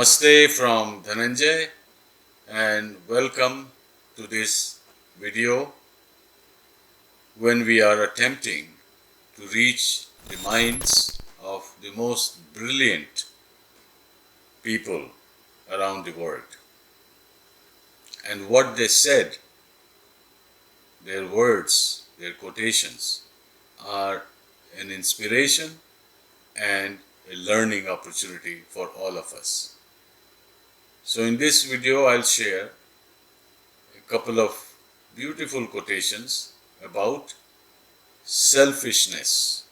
Namaste from Dhananjaya and welcome to this video when we are attempting to reach the minds of the most brilliant people around the world. And what they said, their words, their quotations are an inspiration and a learning opportunity for all of us. So in this video I'll share a couple of beautiful quotations about selfishness.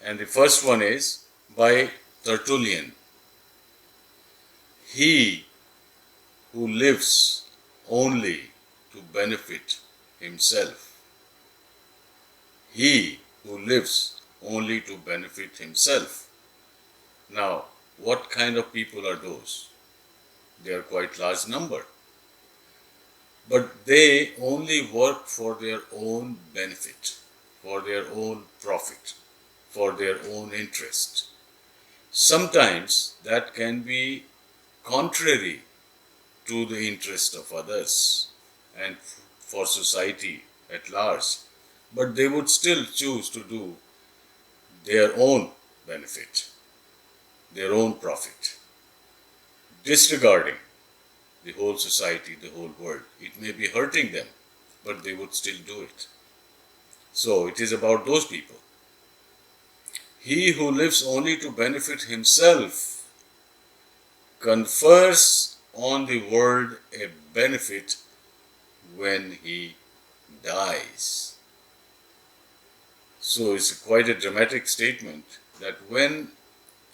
And the first one is by Tertullian. He who lives only to benefit himself. He who lives only to benefit himself. Now, what kind of people are those? They are quite large number. But they only work for their own benefit, for their own profit, for their own interest. Sometimes that can be contrary to the interest of others and for society at large, but they would still choose to do their own benefit, their own profit, disregarding the whole society, the whole world. It may be hurting them, but they would still do it. So it is about those people. He who lives only to benefit himself confers on the world a benefit when he dies. So it's quite a dramatic statement that when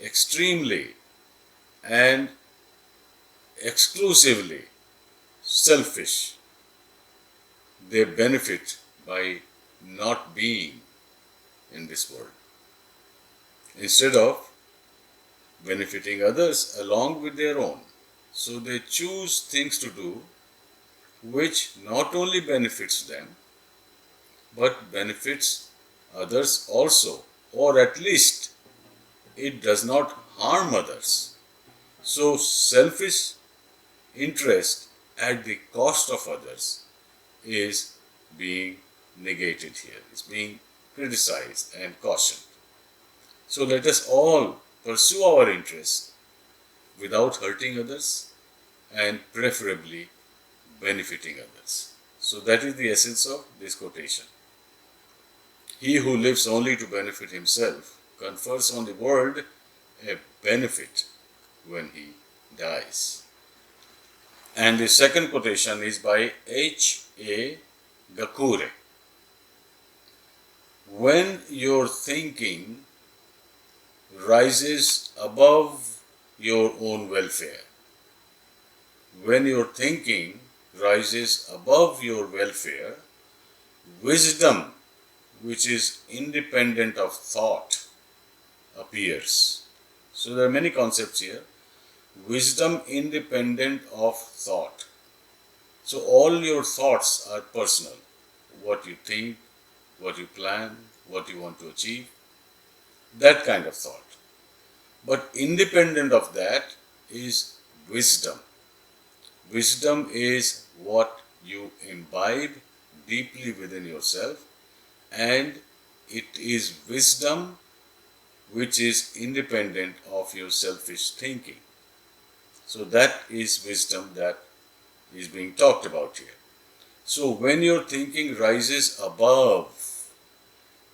extremely and exclusively selfish, they benefit by not being in this world, instead of benefiting others along with their own. So they choose things to do which not only benefits them, but benefits others also, or at least it does not harm others. So selfish interest at the cost of others is being negated here, is being criticized and cautioned. So let us all pursue our interests without hurting others and preferably benefiting others. So that is the essence of this quotation. He who lives only to benefit himself confers on the world a benefit when he dies. And the second quotation is by H.A. Gakure. When your thinking rises above your own welfare, when your thinking rises above your welfare, wisdom, which is independent of thought, appears. So there are many concepts here. Wisdom independent of thought. So all your thoughts are personal. What you think, what you plan, what you want to achieve, that kind of thought. But independent of that is wisdom. Wisdom is what you imbibe deeply within yourself, and it is wisdom which is independent of your selfish thinking. So that is wisdom that is being talked about here. So when your thinking rises above,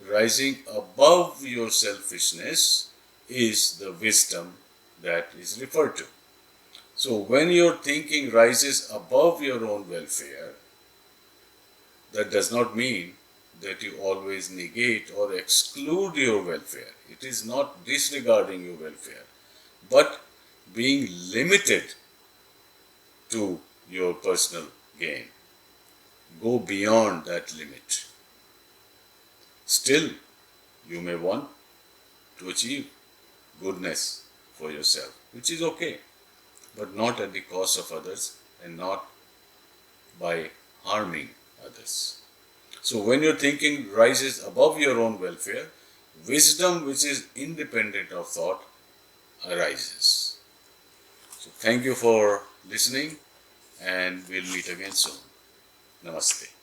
rising above your selfishness is the wisdom that is referred to. So when your thinking rises above your own welfare, that does not mean that you always negate or exclude your welfare. It is not disregarding your welfare, but being limited to your personal gain. Go beyond that limit. Still, you may want to achieve goodness for yourself, which is okay, but not at the cost of others and not by harming others. So when your thinking rises above your own welfare, wisdom which is independent of thought arises. So thank you for listening, and we'll meet again soon. Namaste.